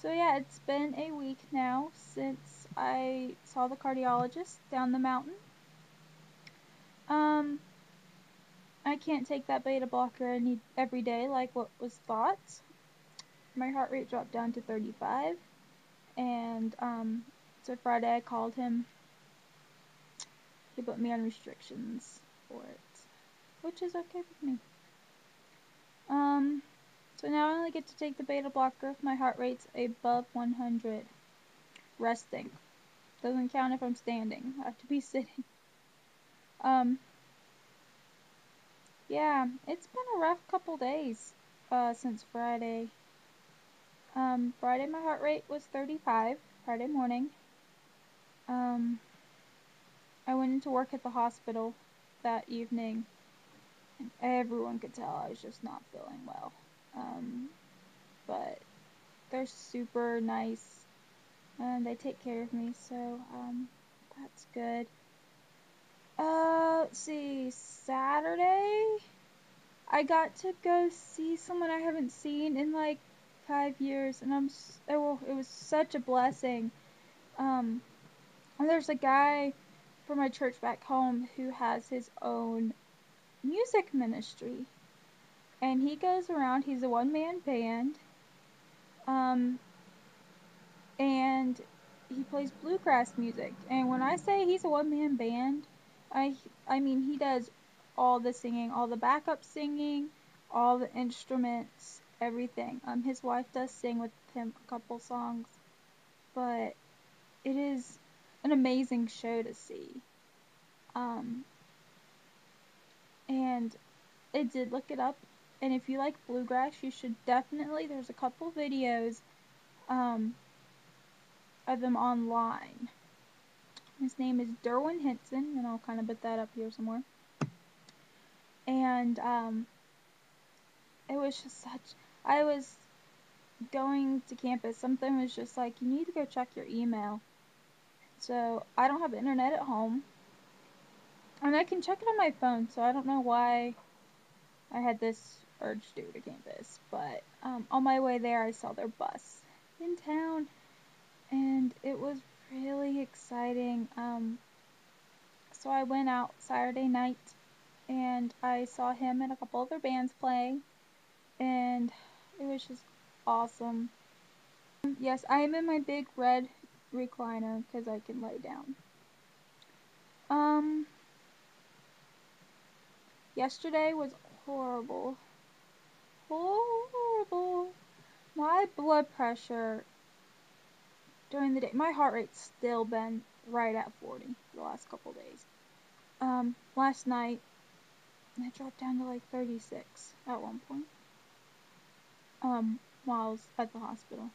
So yeah, it's been a week now since I saw the cardiologist down the mountain. Um, I can't take that beta blocker every day like what was thought. My heart rate dropped down to 35, and so Friday I called him. He put me on restrictions for it, which is okay with me. Um, so now I only get to take the beta blocker if my heart rate's above 100. Resting. Doesn't count if I'm standing. I have to be sitting. Um, yeah, it's been a rough couple days since Friday. Friday my heart rate was 35, Friday morning. Um, I went into work at the hospital that evening, and everyone could tell I was just not feeling well. But they're super nice, and they take care of me, so that's good. Let's see, Saturday, I got to go see someone I haven't seen in like 5 years, and it was such a blessing. And there's a guy from my church back home who has his own music ministry, and he goes around. He's a one-man band, um, and he plays bluegrass music. And when I say he's a one-man band, I I mean he does all the singing, all the backup singing, all the instruments, everything. His wife does sing with him a couple songs, but it is an amazing show to see. Um, and I did look it up, and if you like bluegrass, you should definitely. There's a couple videos um, of them online. His name is Derwin Henson, and I'll kind of put that up here somewhere. And it was just such. I was going to campus. Something was just like, you need to go check your email. So I don't have internet at home, and I can check it on my phone. So I don't know why I had this urge to go to campus. But on my way there, I saw their bus in town, and it was really exciting. So I went out Saturday night, and I saw him and a couple other bands playing, and it was just awesome. Yes, I am in my big red recliner because I can lay down. Um, Yesterday was horrible. Horrible. My blood pressure during the day, my heart rate's still been right at 40 the last couple days. Last night, it dropped down to like 36 at one point. While I was at the hospital.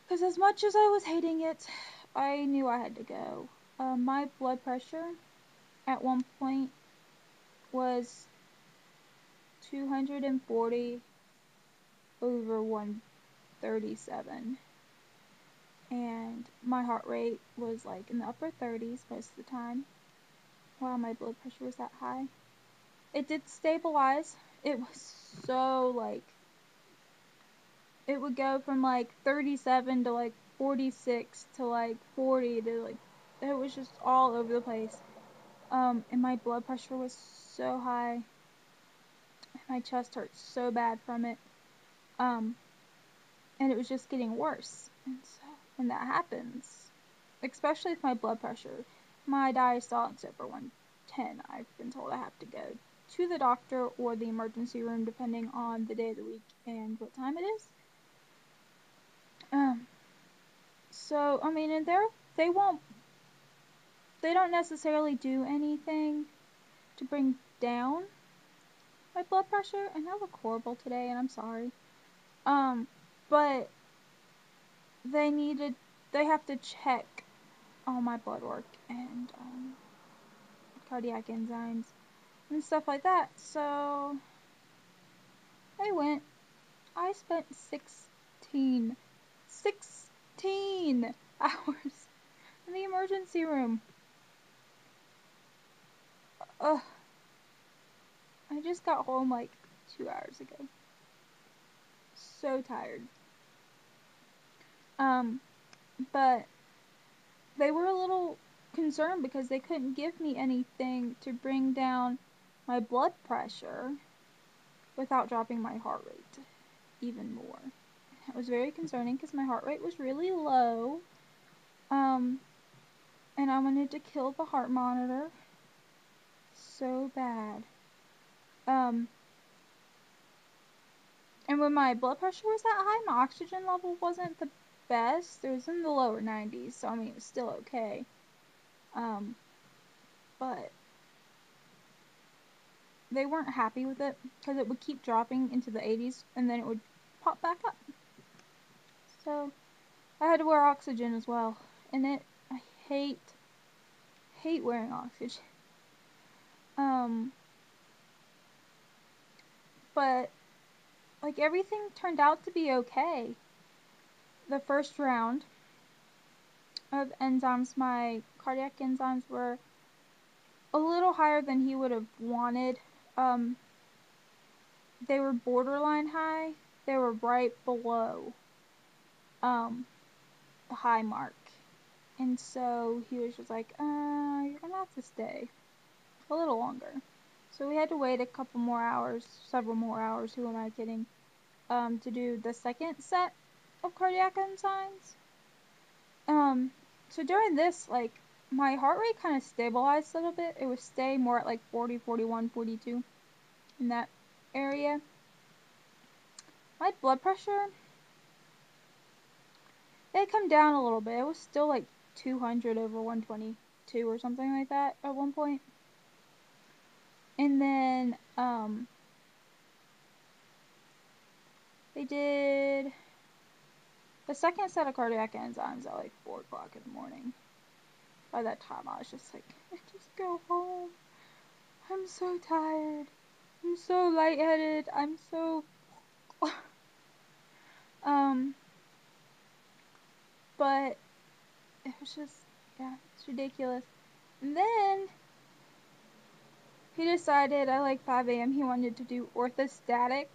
Because as much as I was hating it, I knew I had to go. My blood pressure at one point was 240 over 137. And my heart rate was like in the upper 30s most of the time while my blood pressure was that high. It did stabilize. It was so like, it would go from like 37 to like 46 to like 40 to like, it was just all over the place. And my blood pressure was so high. My chest hurt so bad from it. And it was just getting worse. And so when that happens, especially with my blood pressure, my diastolic's over 110. I've been told I have to go to the doctor or the emergency room depending on the day of the week and what time it is. So I mean, and they won't, they don't necessarily do anything to bring down my blood pressure, and I look horrible today, and I'm sorry. But they have to check all my blood work and cardiac enzymes and stuff like that. So I went. I spent 16 hours in the emergency room. Ugh. I just got home like 2 hours ago. So tired. Um, but they were a little concerned because they couldn't give me anything to bring down my blood pressure without dropping my heart rate even more. It was very concerning because my heart rate was really low. Um, and I wanted to kill the heart monitor so bad. And when my blood pressure was that high, my oxygen level wasn't the best. It was in the lower 90s, so I mean, it was still okay. But they weren't happy with it because it would keep dropping into the 80s and then it would pop back up. So I had to wear oxygen as well, and I hate wearing oxygen. But like everything turned out to be okay. The first round of enzymes, my cardiac enzymes were a little higher than he would have wanted. Um, they were borderline high. They were right below the high mark. And so he was just like, you're gonna have to stay a little longer. So we had to wait a couple more hours, several more hours, who am I kidding, to do the second set of cardiac enzymes. So during this, like, my heart rate kind of stabilized a little bit. It would stay more at like 40, 41, 42 in that area. My blood pressure, it had come down a little bit. It was still like 200 over 122 or something like that at one point. And then they did the second set of cardiac enzymes at like 4 o'clock in the morning. By that time, I was just like, just go home. I'm so tired. I'm so lightheaded. I'm so but it was just, yeah, it's ridiculous. And then he decided at like 5 a.m. he wanted to do orthostatics.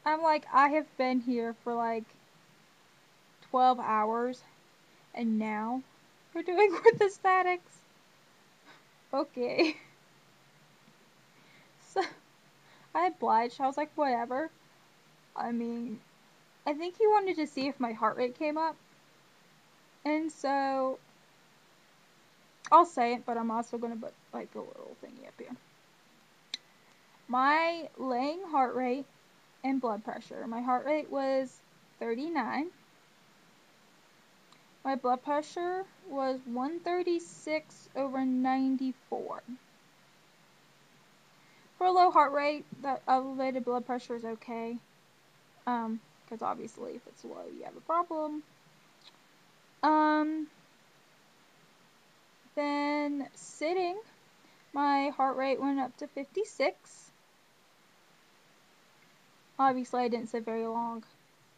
I'm like, I have been here for like 12 hours and now we're doing orthostatics. Okay. So I obliged. I was like, whatever. I mean, I think he wanted to see if my heart rate came up. And so I'll say it, but I'm also going to put like a little thingy up here. My laying heart rate and blood pressure. My heart rate was 39. My blood pressure was 136 over 94. For a low heart rate, that elevated blood pressure is okay. Because obviously if it's low, you have a problem. Then sitting, my heart rate went up to 56. Obviously I didn't sit very long.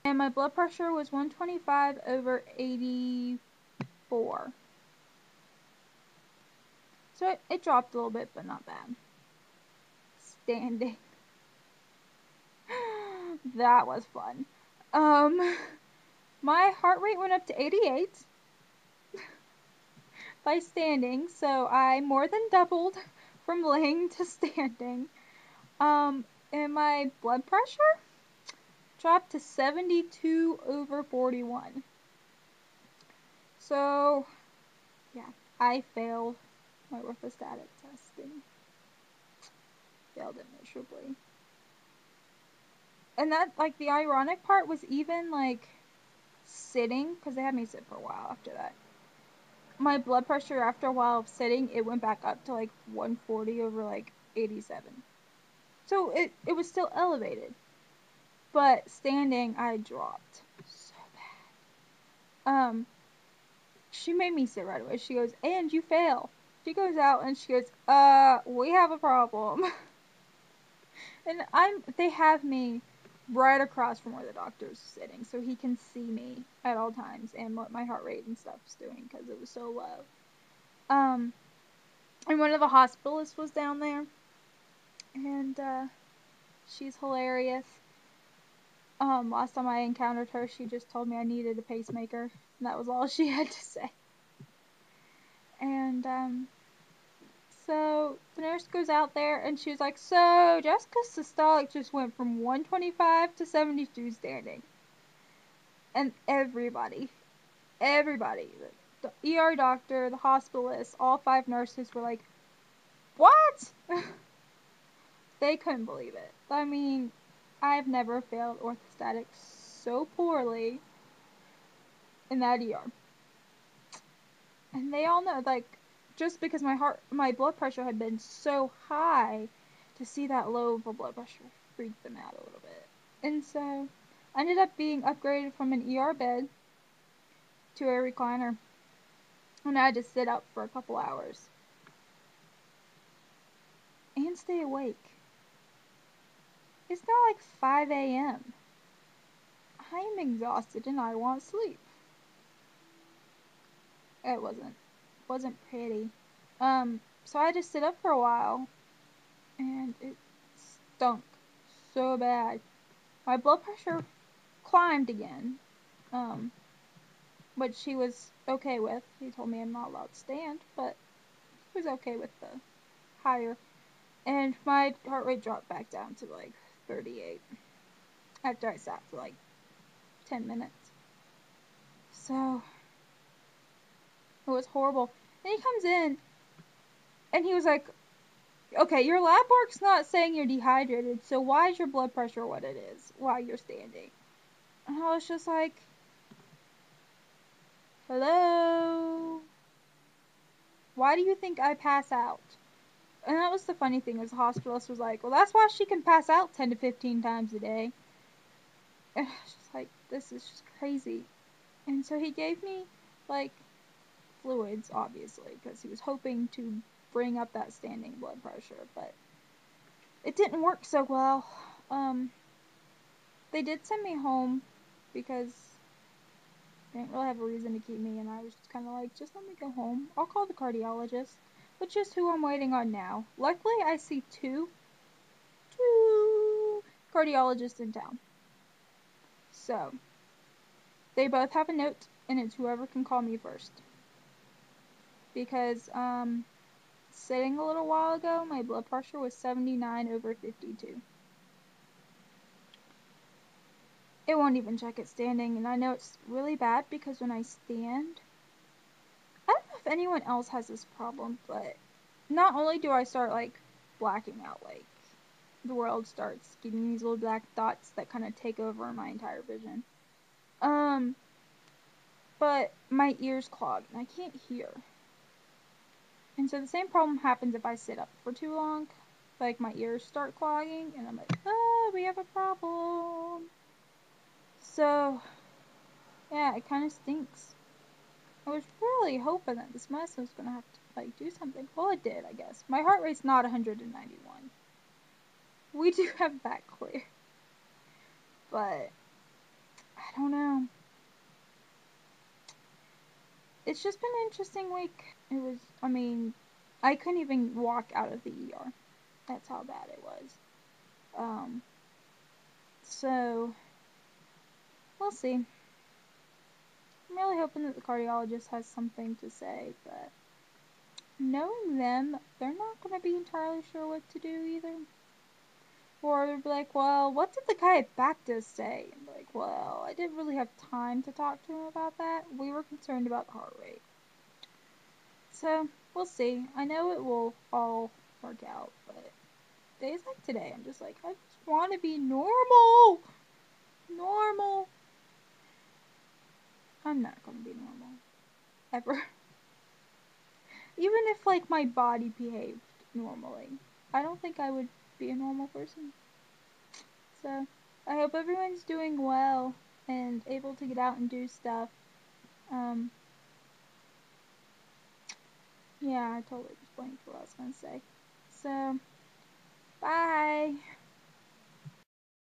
And my blood pressure was 125 over 84. So it dropped a little bit, but not bad. Standing. That was fun. My heart rate went up to 88 by standing, so I more than doubled from laying to standing. And my blood pressure dropped to 72 over 41. So, yeah, I failed my orthostatic testing. Failed it miserably. And that, like, the ironic part was even, like, sitting, because they had me sit for a while after that. My blood pressure after a while of sitting, it went back up to, like, 140 over, like, 87. So it was still elevated. But standing, I dropped so bad. She made me sit right away. She goes, and you fail. She goes out and she goes, we have a problem. And they have me right across from where the doctor's sitting, so he can see me at all times and what my heart rate and stuff's doing because it was so low. And one of the hospitalists was down there, and she's hilarious. Last time I encountered her, she just told me I needed a pacemaker, and that was all she had to say. And so the nurse goes out there, and she's like, "So Jessica's systolic just went from 125 to 72 standing," and everybody, the ER doctor, the hospitalist, all 5 nurses were like, "What?" They couldn't believe it. I mean, I've never failed orthostatics so poorly in that ER. And they all know, like, just because my blood pressure had been so high, to see that low of a blood pressure freaked them out a little bit. And so, I ended up being upgraded from an ER bed to a recliner. And I had to sit up for a couple hours. And stay awake. It's now like 5 a.m. I am exhausted and I want sleep. It wasn't pretty. So I just sit up for a while, and it stunk so bad. My blood pressure climbed again, which he was okay with. He told me I'm not allowed to stand, but he was okay with the higher. And my heart rate dropped back down to like 38 after I sat for like 10 minutes. So it was horrible. And he comes in, and he was like, "Okay, your lab work's not saying you're dehydrated, so why is your blood pressure what it is while you're standing?" And I was just like, "Hello? Why do you think I pass out?" And that was the funny thing, is the hospitalist was like, "Well, that's why she can pass out 10 to 15 times a day." And I was just like, this is just crazy. And so he gave me, like, fluids, obviously, because he was hoping to bring up that standing blood pressure, but it didn't work so well. They did send me home because they didn't really have a reason to keep me, and I was just kind of like, just let me go home. I'll call the cardiologist, which is who I'm waiting on now. Luckily, I see two cardiologists in town. So, they both have a note, and it's whoever can call me first. Because, sitting a little while ago, my blood pressure was 79/52. It won't even check it standing, and I know it's really bad because when I stand, I don't know if anyone else has this problem, but not only do I start, like, blacking out, like, the world starts giving these little black dots that kind of take over my entire vision. But my ears clog, and I can't hear. And so the same problem happens if I sit up for too long. Like, my ears start clogging, and I'm like, oh, we have a problem. So, yeah, it kind of stinks. I was really hoping that this medicine was going to have to, like, do something. Well, it did, I guess. My heart rate's not 191. We do have that clear. But, I don't know. It's just been an interesting week. It was, I mean, I couldn't even walk out of the ER. That's how bad it was. So, we'll see. I'm really hoping that the cardiologist has something to say, but knowing them, they're not going to be entirely sure what to do either. Or they'll be like, well, what did the guy at Bactus say? And like, well, I didn't really have time to talk to him about that. We were concerned about the heart rate. So, we'll see. I know it will all work out, but days like today, I'm just like, I just want to be normal. Normal. I'm not going to be normal. Ever. Even if, like, my body behaved normally, I don't think I would be a normal person. So, I hope everyone's doing well and able to get out and do stuff. Yeah, I totally just blanked what I was going to say. So, bye!